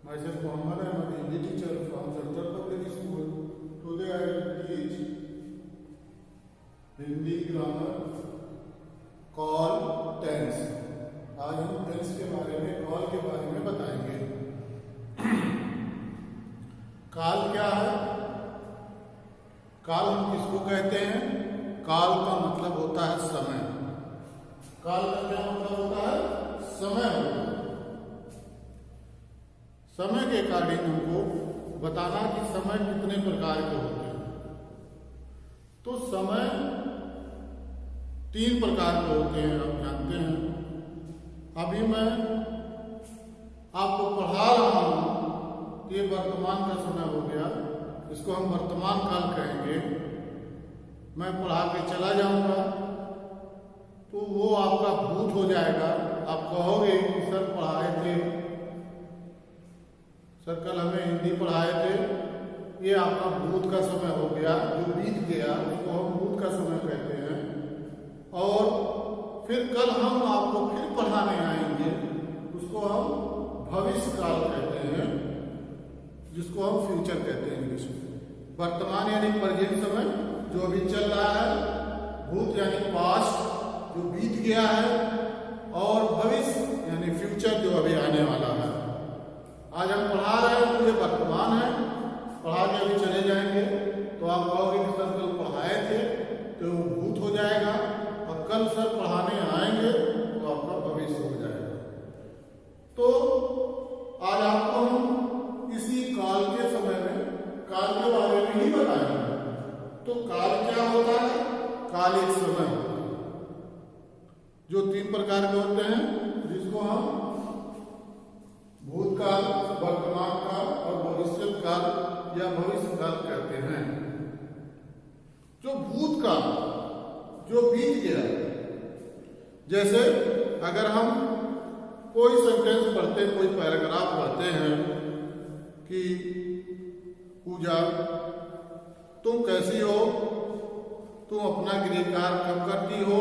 Myself Mohammed, I am a Hindi teacher from Central Public School. Today I will teach Hindi grammar call tense. आज हम tense के बारे में, call के बारे में बताएंगे। काल क्या है? काल हम किसको कहते हैं? काल का मतलब होता है समय। काल का क्या मतलब होता है? समय होता है। समय के अकॉर्डिंग हमको बताना कि समय कितने प्रकार के होते हैं। तो समय 3 प्रकार के होते हैं, आप जानते हैं। अभी मैं आपको पढ़ा रहा हूं, ये वर्तमान का समय हो गया, इसको हम वर्तमान काल कहेंगे। मैं पढ़ा के चला जाऊंगा तो वो आपका भूत हो जाएगा। आप कहोगे कि सर पढ़ाए थे, सर कल हमें हिंदी पढ़ाए थे, ये आपका भूत का समय हो गया, जो बीत गया उसको हम भूत का समय कहते हैं। और फिर कल हम आपको फिर पढ़ाने आएंगे, उसको हम भविष्य काल कहते हैं, जिसको हम फ्यूचर कहते हैं इंग्लिश में। वर्तमान यानी प्रेजेंट समय जो अभी चल रहा है, भूत यानी पास्ट जो बीत गया है, और भविष्य यानी फ्यूचर जो अभी आने वाला है। आज हम पढ़ा रहे हैं तो ये वर्तमान है, पढ़ा के अभी चले जाएंगे तो आप कहोगे कि सर कल पढ़ाए थे, तो वो भूत हो जाएगा, और कल सर पढ़ाने आएंगे तो आपका भविष्य हो जाएगा। तो आज आपको हम इसी काल के समय में काल के बारे में ही बताएंगे। तो काल क्या होता है? काल एक समय होता है जो 3 प्रकार के होते हैं, जिसको हम भूतकाल, वर्तमान काल और भविष्य काल या भविष्य काल कहते हैं। जो भूतकाल जो बीत गया, जैसे अगर हम कोई सेंटेंस पढ़ते, कोई पैराग्राफ पढ़ते हैं कि पूजा तुम कैसी हो, तुम अपना गृह कार्य कब करती हो?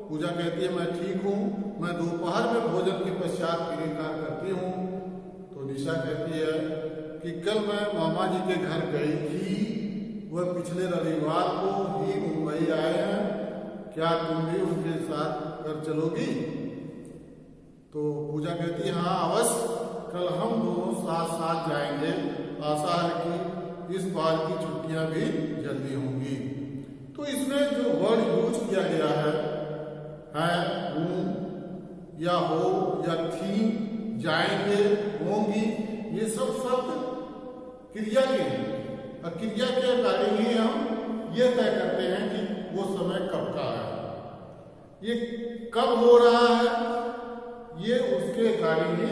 पूजा कहती है मैं ठीक हूँ, मैं दोपहर में भोजन के पश्चात गृह कार्य करती हूँ। तो निशा कहती है कि कल मैं मामा जी के घर गई थी, वह पिछले रविवार को ही मुंबई आए हैं, क्या तुम भी उनके साथ घर चलोगी? तो पूजा कहती है हाँ अवश्य, कल हम दोनों साथ साथ जाएंगे, आशा है कि इस बार की छुट्टियां भी जल्दी होंगी। तो इसमें जो वर्ड यूज किया गया है हूं या हो या थी, जाएंगे, होंगी, ये सब शब्द क्रिया के हैं, और क्रिया के अकॉर्डिंग ही हम ये तय करते हैं कि वो समय कब का है, ये कब हो रहा है, ये उसके अकॉर्डिंग ही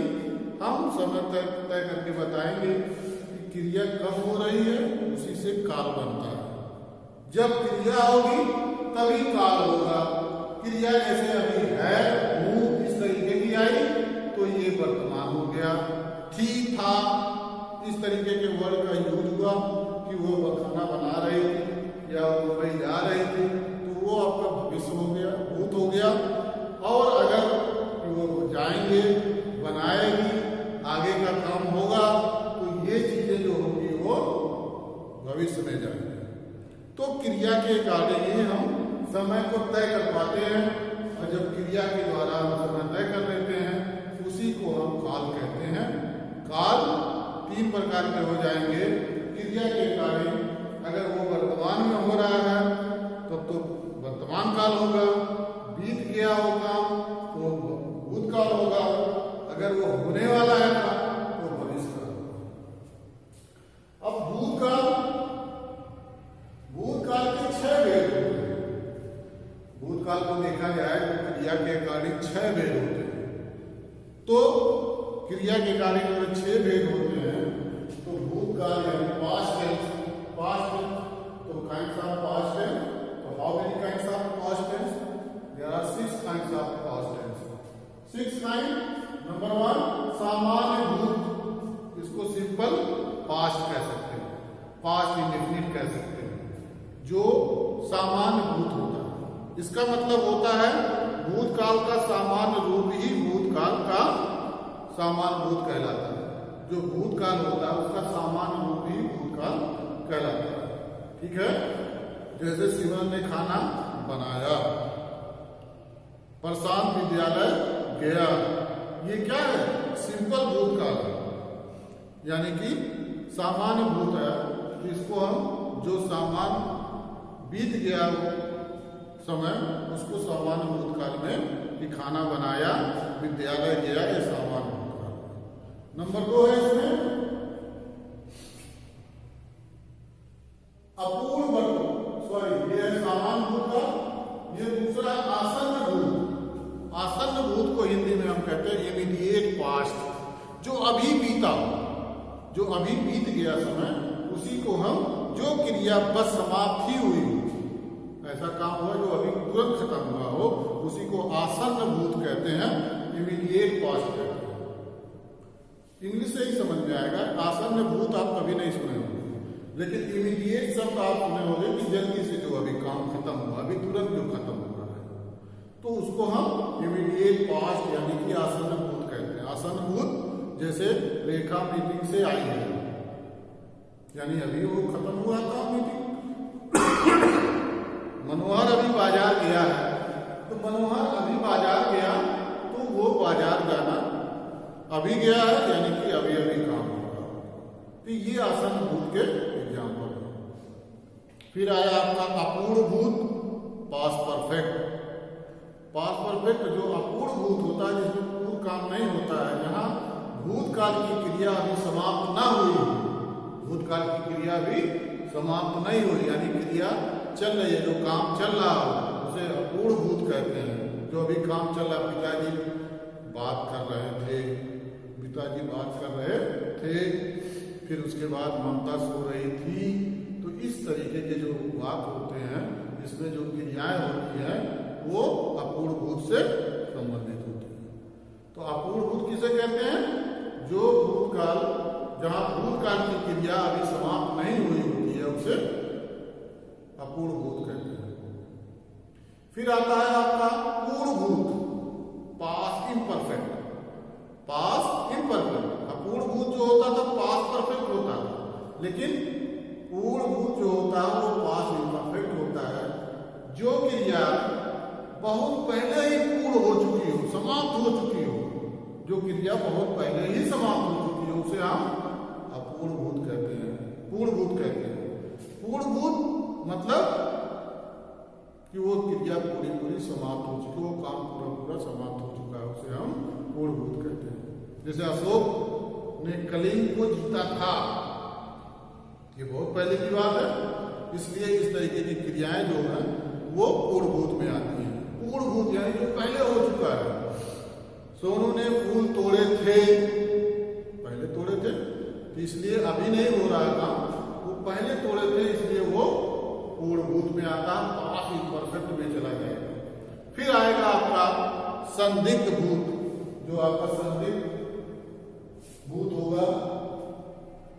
हम समय तय करके बताएंगे कि क्रिया कब हो रही है, उसी से काल बनता है। जब क्रिया होगी तभी काल होगा। क्रिया जैसे अभी है, हूं, इस तरीके की आई तो ये वर्तमान हो गया। थी, था, इस तरीके के वर्ड का यूज हुआ कि वो खाना बना रही थी या मुंबई जा रही थी, तो वो आपका भविष्य हो गया, भूत हो गया। और अगर वो जाएंगे, बनाएगी, आगे का काम होगा, तो ये चीजें जो होंगी वो भविष्य में जाएंगे। तो क्रिया के अकॉर्डिंग ही हम समय को तय कर पाते हैं, और जब क्रिया के द्वारा हम समय तय कर लेते हैं उसी को हम काल कहते हैं। काल 3 प्रकार के हो जाएंगे क्रिया के अकॉर्डिंग। अगर वो वर्तमान में हो रहा है तब तो वर्तमान काल होगा, बीत गया होगा तो भूतकाल होगा, अगर वो होने वाला है तो भविष्य काल होगा। अब भूतकाल के 6 भेद होते हैं। भूतकाल को देखा जाए तो क्रिया के अकॉर्डिंग 6 भेद होते हैं। तो क्रिया के अकॉर्डिंग अगर 6 भेद होते हैं तो भूतकाल यानी पास्ट टेंस, तो काइंड्स ऑफ पास्ट टेंस, तो how many kinds of past tense? There are 6 kinds of past tense. 6 kind. Number 1 सामान्य भूत, इसको सिंपल पास्ट कह सकते हैं, पास्ट इंडेफिनिट कह सकते हैं, जो सामान्य भूत होता है। इसका मतलब होता है भूतकाल का सामान्य रूप ही भूतकाल का सामान्य भूत कहलाता है। जो भूतकाल होता है उसका सामान्य रूप ही भूतकाल कहलाता है। ठीक है, जैसे सिमरन ने खाना बनाया, प्रशांत विद्यालय गया, ये क्या है? सिंपल भूतकाल है, यानी कि सामान्य भूत है। इसको हम जो सामान्य बीत गया समय उसको सामान्य भूतकाल में कि खाना बनाया, विद्यालय गया, ये सामान्य भूतकाल। नंबर 2 है इसमें अपूर्ण वर्तमान, सॉरी ये है सामान्य भूतकाल। ये दूसरा आसन्न भूत। आसन्न भूत को हिंदी में हम कहते हैं इमीडिएट पास्ट, जो अभी बीता, जो अभी बीत गया समय, उसी को हम जो क्रिया बस समाप्त ही हुई, ऐसा काम हुआ जो अभी तुरंत खत्म हुआ हो, उसी को आसन्न भूत कहते हैं, इमीडिएट पास्ट कहते हैं। इंग्लिश से ही समझ में आएगा। आसन्न भूत आप कभी नहीं सुने होंगे, लेकिन इमीडिएट शब्द आप सुने होंगे कि जल्दी से जो अभी काम खत्म हुआ, अभी तुरंत जो खत्म हो रहा है, तो उसको हम इमीडिएट पास्ट यानी कि आसन्न भूत कहते हैं। आसन्न भूत जैसे रेखा मीटिंग से आई है, यानी अभी वो खत्म हुआ था मीटिंग। मनोहर अभी बाजार गया है, तो मनोहर अभी बाजार गया, तो वो बाजार जाना अभी गया है, यानी कि अभी अभी काम होगा। तो ये आसन्न भूत के एग्जाम्पल है। फिर आया आपका अपूर्ण भूत, पास्ट परफेक्ट। पास्ट परफेक्ट जो अपूर्ण भूत होता है, जिसमें पूर्ण काम नहीं होता है, जहां भूतकाल की क्रिया अभी समाप्त ना हुई, भूतकाल की क्रिया भी समाप्त नहीं हुई, यानी क्रिया चल रही है, जो काम चल रहा हो उसे अपूर्ण भूत कहते हैं। जो अभी काम चल रहा, पिताजी बात कर रहे थे, पिताजी बात कर रहे थे, फिर उसके बाद ममता सो रही थी, तो इस तरीके के जो बात होते हैं, इसमें जो क्रियाएं होती हैं, वो अपूर्ण भूत से संबंधित होती है। तो अपूर्ण भूत किसे कहते हैं? जो भूतकाल, जहां भूतकाल की क्रिया अभी समाप्त नहीं हुई होती है, उसे अपूर्ण भूत कहते हैं। फिर आता है आपका पूर्ण भूत, पास्ट इम्परफेक्ट। पास्ट इम्परफेक्ट, अपूर्ण भूत जो होता था पास्ट परफेक्ट होता है, लेकिन पूर्ण भूत जो होता है वो पास्ट इम्परफेक्ट होता है। जो क्रिया बहुत पहले ही पूर्ण हो चुकी हो, समाप्त हो चुकी हो, जो क्रिया बहुत पहले ही समाप्त हो चुकी हो, उसे हम अपूर्ण भूत कहते हैं, पूर्ण भूत कहते हैं। पूर्ण भूत मतलब कि वो क्रिया पूरी पूरी समाप्त हो चुकी, वो काम पूरा पूरा समाप्त हो चुका है, उसे हम पूर्ण भूत कहते हैं। जैसे अशोक ने कलिंग को जीता था, ये बहुत पहले की बात है, इसलिए इस तरीके की क्रियाएं जो है वो पूर्ण भूत में आती हैं। पूर्ण भूत यानी जो पहले हो चुका है। सोनू ने फूल तोड़े थे, पहले तोड़े थे, तो इसलिए अभी नहीं हो रहा काम, वो पहले तोड़े थे, इसलिए वो पूर्ण भूत में आता, काफी परफेक्ट में चला जाएगा। फिर आएगा आपका संदिग्ध भूत, जो आपका संदिग्ध भूत होगा।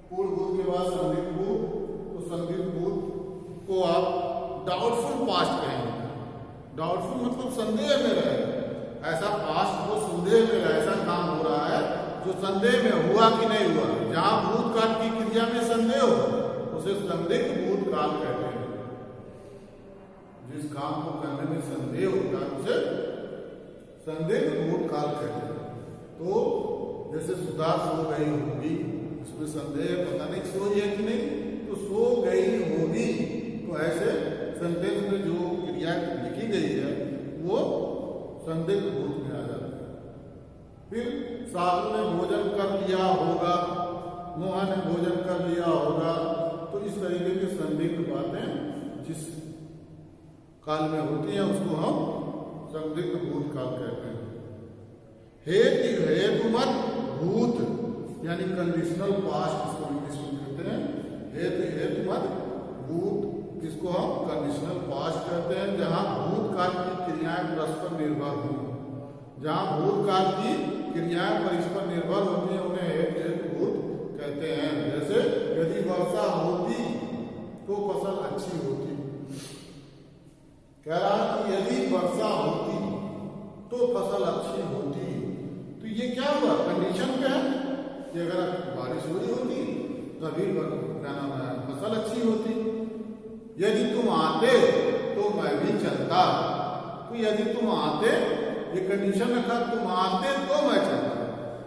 पूर्ण भूत के बाद संदिग्ध भूत, तो संदिग्ध भूत को आप डाउटफुल पास्ट कहेंगे। डाउटफुल मतलब संदेह में रहे, ऐसा पास्ट जो संदेह में रहे, ऐसा काम हो रहा है जो संदेह में हुआ कि नहीं हुआ। जहां भूतकाल की क्रिया में संदेह हो, उसे संदिग्ध भूतकाल कहते हैं। जिस काम को करने में संदेह होता है उसे संदिग्ध भूतकाल कहते हैं। तो जैसे सुधा सो गई होगी, इसमें संदेह, पता नहीं सोई है कि नहीं, तो सो गई होगी, तो ऐसे सेंटेंस में जो क्रिया लिखी गई है वो संदिग्ध भूत में आ जाती है। फिर साधु ने भोजन कर लिया होगा, मोहन ने भोजन कर लिया होगा, तो इस तरीके की संदिग्ध बातें जिस काल में होती हैं उसको हम संदिग्ध भूत काल कहते हैं। हेतुमत भूत यानी कंडीशनल पास्ट, इसको इंग्लिश में कहते हैं। हेतुमत भूत, इसको हम कंडीशनल पास्ट कहते हैं, जहां भूतकाल की क्रियाएं परस्पर निर्भर हों। जहां भूतकाल की क्रियाएं परस्पर निर्भर होती हैं उन्हें हेतु भूत कहते हैं। जैसे यदि वर्षा होती तो फसल अच्छी होती। कह रहा है कि यदि वर्षा होती तो फसल अच्छी होती, तो ये क्या हुआ? कंडीशन कि अगर बारिश हुई होती तभी क्या नाम है फसल अच्छी होती। यदि तुम आते तो मैं भी चलता। तो यदि तुम आते, ये कंडीशन रखा, तुम आते तो मैं चलता।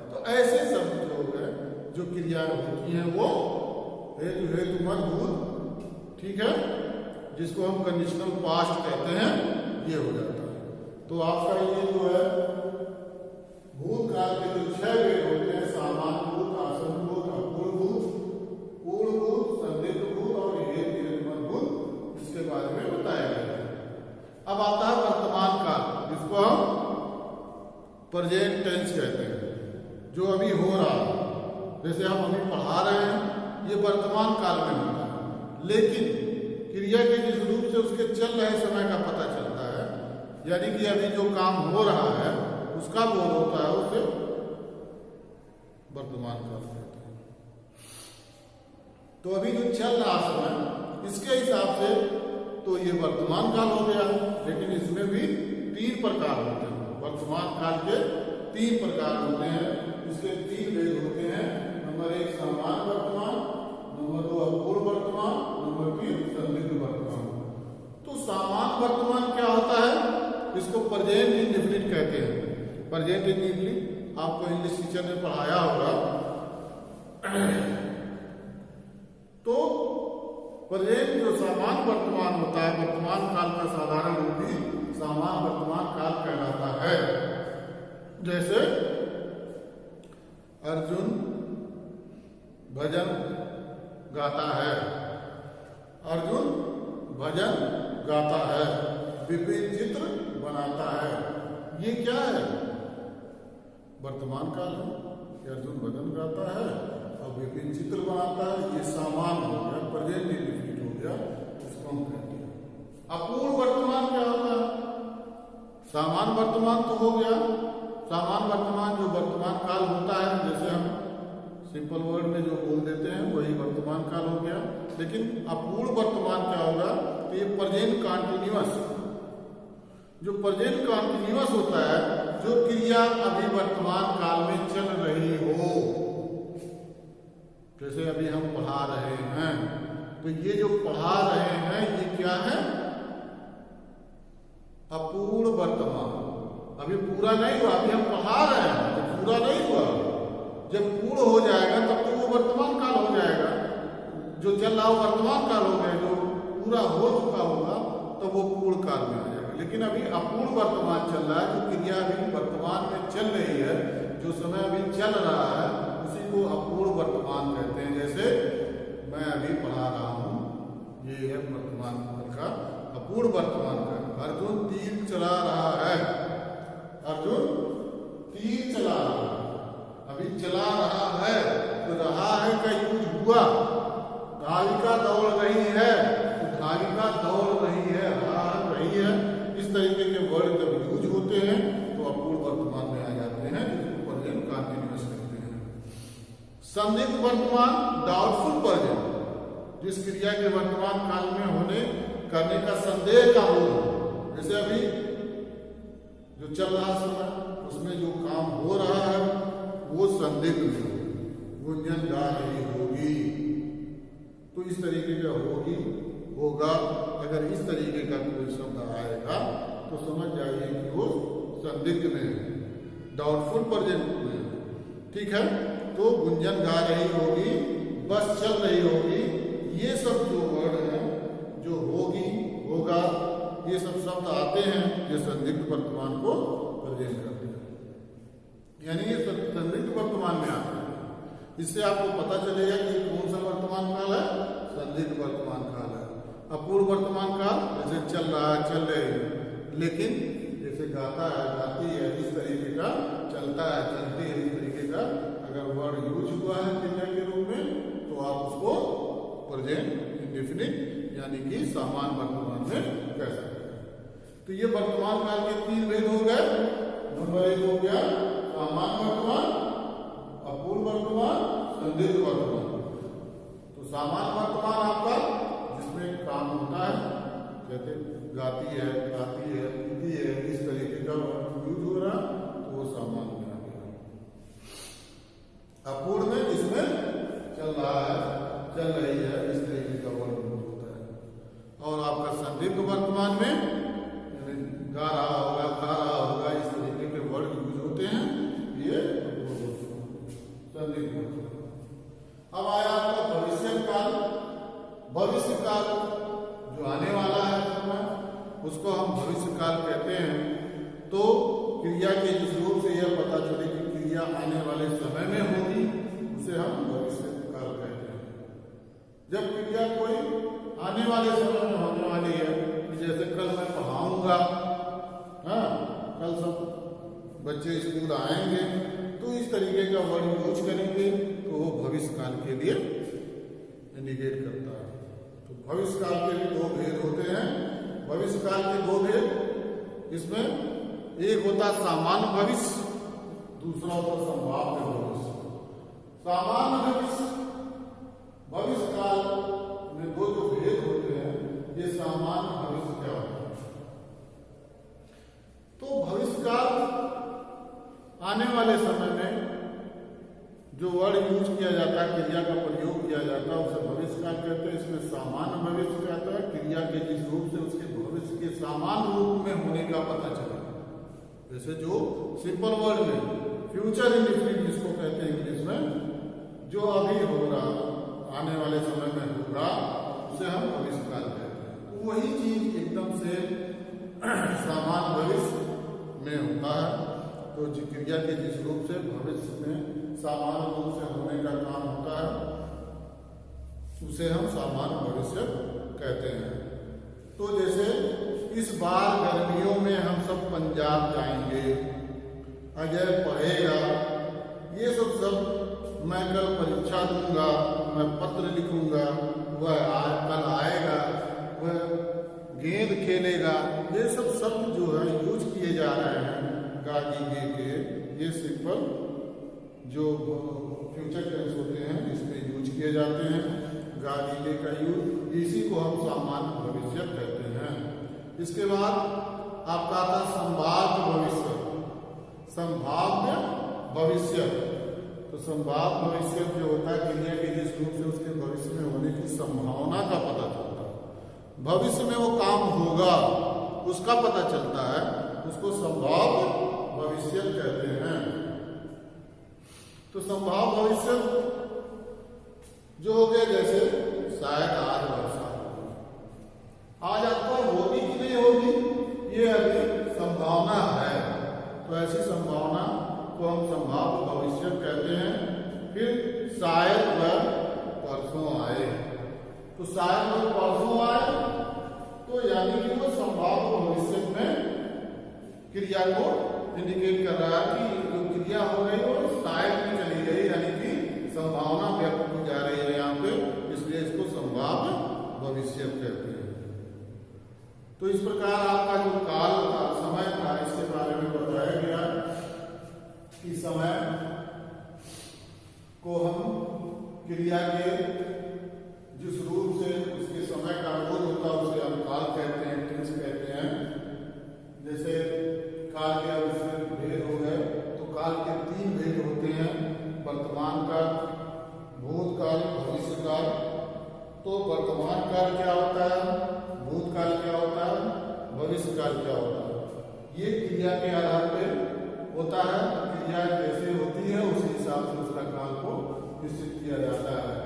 तो ऐसे शब्द जो है, जो क्रिया होती है वो हेतु मत, ठीक है, जिसको हम कंडीशनल पास्ट कहते हैं, ये हो जाता है। तो आपका ये जो है भूतकाल के जो 6 वेद होते हैं, सामान्य भूत, आसन भूत, अपूर्ण भूत, पूर्ण भूत, संदिग्ध भूत और हेतु भूत, इसके बारे में बताया गया है। अब आता है वर्तमान काल, जिसको हम प्रेजेंट टेंस कहते हैं, जो अभी हो रहा है। जैसे हम अभी पढ़ा रहे हैं, ये वर्तमान काल में होता है, लेकिन क्रिया के जिस रूप से उसके चल रहे समय का पता चलता है, यानी कि अभी जो काम हो रहा है उसका बोध होता है, उसे वर्तमान काल कहते हैं। तो अभी जो चल रहा समय, इसके हिसाब से तो ये वर्तमान काल हो गया। लेकिन इसमें भी 3 प्रकार होते हैं। वर्तमान काल के 3 प्रकार होते हैं। इसके 3 भेद होते हैं। नंबर 1 सामान्य वर्तमान, नंबर 2 अपूर्ण वर्तमान, नंबर 3 संदिग्ध वर्तमान। तो सामान्य वर्तमान क्या होता है? इसको प्रेजेंट इंडेफिनिट कहते हैं। प्रेजेंट इंडेफिनिट आपको इंग्लिश टीचर ने पढ़ाया होगा। तो प्रेजेंट जो सामान्य वर्तमान होता है, वर्तमान काल का साधारण रूप ही सामान्य वर्तमान काल कहलाता है। जैसे अर्जुन भजन गाता है, अर्जुन भजन गाता है, विपिन चित्र बनाता है। ये क्या है? वर्तमान काल है कि अर्जुन भजन गाता है और विपिन चित्र बनाता है। ये सामान्य हो गया, प्रेजेंट इंडेफिनिट हो गया, इसको हम कहते हैं। अपूर्ण वर्तमान क्या होता है? सामान्य वर्तमान तो हो गया, सामान्य वर्तमान जो वर्तमान काल होता है, जैसे हम सिंपल वर्ड में जो बोल देते हैं वही वर्तमान काल हो गया। लेकिन अपूर्ण वर्तमान क्या होगा? तो ये प्रेजेंट कंटीन्यूअस, जो प्रेजेंट कंटीन्यूअस होता है, जो क्रिया अभी वर्तमान काल में चल रही हो। जैसे अभी हम पढ़ा रहे हैं, तो ये जो पढ़ा रहे हैं ये क्या है? अपूर्ण वर्तमान। अभी पूरा नहीं हुआ, अभी हम पढ़ा रहे हैं तो पूरा नहीं हुआ। जब पूर्ण हो जाएगा तब तो वो वर्तमान काल हो जाएगा। जो चल रहा हो वर्तमान काल हो गया, जो पूरा हो चुका होगा तो वो पूर्ण काल में आ जाएगा। लेकिन अभी अपूर्ण वर्तमान चल रहा है, जो क्रिया अभी वर्तमान में चल रही है, जो समय अभी चल रहा है, उसी को अपूर्ण वर्तमान कहते हैं। जैसे मैं अभी पढ़ा रहा हूं, ये है वर्तमान काल का अपूर्ण वर्तमान काल। अर्जुन तीर चला रहा है, अर्जुन तीर चला रहा है, अभी चला रहा है, तो रहा है का यूज हुआ। धाविका दौड़ रही है, तो धाविका दौड़ रही है, रही है। इस तरीके के वर्ड जब यूज होते हैं तो अपूर्ण वर्तमान में आ जाते हैं, जिसको प्रेजेंट कंटीन्यूअस कहते हैं। संदिग्ध वर्तमान, डाउटफुल प्रेजेंट, जिस क्रिया के वर्तमान काल में होने करने का संदेह का बोध। जैसे अभी जो चल रहा समय, उसमें जो काम हो रहा है वो संदिग्ध है, गुंजन गा रही होगी। तो इस तरीके का होगी, होगा, अगर इस तरीके का कोई शब्द आएगा तो समझ जाइए कि वो संदिग्ध में है, डाउटफुल प्रेजेंट में है। ठीक है, तो गुंजन गा रही होगी, बस चल रही होगी, ये सब जो वर्ड है, जो होगी, होगा, ये सब शब्द आते हैं, ये संदिग्ध वर्तमान को प्रेजेंट करते हैं, यानी ये संदिग्ध वर्तमान में आते हैं। इससे आपको पता चलेगा कि कौन सा वर्तमान काल है, संदिग्ध वर्तमान काल है। अपूर्ण वर्तमान काल जैसे चल रहा है, चल रही है, लेकिन जैसे गाता है, गाती है, इस तरीके का चलता है, चलती है, इस तरीके का अगर वर्ड यूज हुआ है क्रिया के रूप में, तो आप उसको प्रेजेंट इंडेफिनिट यानी कि सामान्य वर्तमान में कह सकते हैं। तो ये वर्तमान काल के 3 भेद हो गए। नंबर 1 हो गया सामान्य वर्तमान, अपूर्ण वर्तमान, संदिग्ध वर्तमान। तो सामान्य वर्तमान आपका जिसमें काम होता है, जैसे गाती है, खाती है, पीती है, इस तरीके का यूज हो रहा, तो वो सामान्य में आ गया। अपूर्ण में जिसमें चल रहा है, चल रही है, इस तरीके का वर्ड यूज होता है। और आपका संदिग्ध वर्तमान में गा रहा होगा, खा रहा होगा, इस तरीके के वर्ड यूज होते हैं, ये संदिग्ध वर्तमान। अब आया आपका भविष्य काल। भविष्य काल जो आने वाला है समय, उसको हम भविष्य काल कहते हैं। तो क्रिया के जिस रूप से यह पता चले कि क्रिया आने वाले समय में होगी, उसे हम भविष्य काल कहते हैं। जब क्रिया कोई आने वाले समय में होने वाली है, जैसे कल मैं पढ़ाऊंगा, हाँ, कल सब बच्चे स्कूल आएंगे, तो इस तरीके का वर्ड यूज करेंगे, तो वो भविष्य काल के लिए इंडिकेट करता है। तो भविष्य काल के भी दो भेद होते हैं। भविष्य काल के दो भेद, इसमें एक होता सामान्य भविष्य, दूसरा होता संभाव्य भविष्य। सामान्य भविष्य, भविष्य काल में दो जो भेद होते हैं, ये सामान्य भविष्य क्या होता है। तो भविष्य काल आने वाले समय में जो वर्ड यूज किया जाता है, क्रिया का प्रयोग किया जाता है, उसे भविष्य काल कहते हैं। इसमें सामान्य भविष्य कहता है क्रिया के जिस रूप से उसके भविष्य के सामान्य रूप में होने का पता चला। जैसे जो सिंपल वर्ड में फ्यूचर इंडिफिनिट जिसको कहते हैं इंग्लिश में, जो अभी हो रहा, आने वाले समय में होगा, उसे हम भविष्य काल कहते हैं। वही चीज एकदम से सामान्य भविष्य में होता है। तो क्रिया के जिस रूप से भविष्य में सामान्य रूप से होने का काम होता है, उसे हम सामान्य भविष्य कहते हैं। तो जैसे इस बार गर्मियों में हम सब पंजाब जाएंगे, अजय पढ़ेगा, ये सब मैं कल परीक्षा दूंगा, मैं पत्र लिखूंगा, वह कल आएगा, वह गेंद खेलेगा, ये सब शब्द जो है यूज किए जा रहे हैं गाजी गे के, ये सिंपल जो फ्यूचर टेंस होते हैं इसमें यूज किए जाते हैं। गाजी गे का यूज, इसी को हम सामान्य भविष्य कहते हैं। इसके बाद आपका आता संभाव्य भविष्य। संभाव्य भविष्य, तो संभाव्य भविष्य जो होता है क्रिया के जिस रूप से उसके भविष्य में होने की संभावना का पता चलता है। भविष्य में वो काम होगा उसका पता चलता है, उसको संभाव्य भविष्य कहते हैं। तो संभाव्य भविष्य जो हो गया, जैसे शायद आज वर्षा होगी, आज आपका होगी कि नहीं होगी, ये अभी संभावना है। तो ऐसी संभावना को हम संभाव्य भविष्य कहते हैं। फिर शायद वह परसों आए, तो शायद वह परसों आए, तो यानी कि वो संभाव्य भविष्य में क्रिया को इंडिकेट कर रहा है कि जो क्रिया हो गई वो शायद में चली गई, यानी कि संभावना व्यक्त की जा रही है यहाँ पे, इसलिए इसको संभाव्य भविष्य कहते हैं। तो इस प्रकार आपका जो काल था, समय था, इसके बारे में बताया गया कि समय को हम क्रिया के जिस रूप से उसके समय का बोध होता है उसे हम काल कहते हैं, टेंस कहते हैं। जैसे काल के अब भेद हो गए, तो काल के तीन भेद होते हैं, वर्तमान काल, भूतकाल, भविष्य काल। तो वर्तमान काल क्या होता है, भूतकाल क्या होता है, भविष्य काल क्या होता है, ये क्रिया के आधार पे होता है। क्रिया जैसे होती है उसी हिसाब से उसका काल को निश्चित किया जाता है।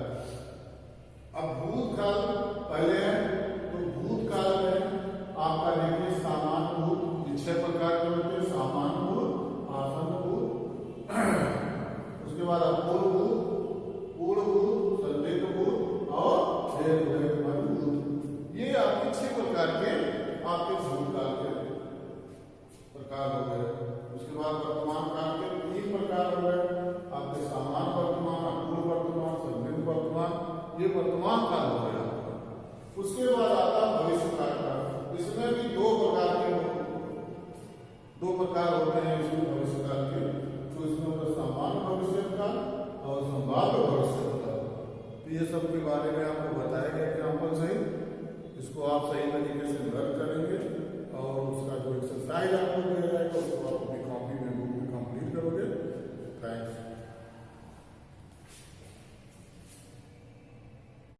अब भूतकाल पहले है, तो भूतकाल में आपका देखिए सामान्य भूत, 6 प्रकार के होते हैं, सामान्य भूत, आसन्न भूत, उसके बाद अपूर्व भूत, पूर्ण भूत, संदिग्ध भूत और भूत। ये आपके 6 प्रकार के आपके भूतकाल के प्रकार हो गए। उसके बाद वर्तमान काल के 3 प्रकार हो गए, आपके सामान्य वर्तमान, अपूर्व वर्तमान, संदिग्ध वर्तमान, ये वर्तमान काल हो गया। उसके बाद आता भविष्य काल का, इसमें भी 2 प्रकार होते हैं इसमें भविष्य काल के। तो इसमें होता है सामान्य भविष्य काल और संभाव्य भविष्य काल। तो ये सब के बारे में आपको बताया गया एग्जाम्पल सही, इसको आप सही तरीके से लर्न करेंगे और उसका जो एक्सरसाइज आपको दिया जाएगा उसको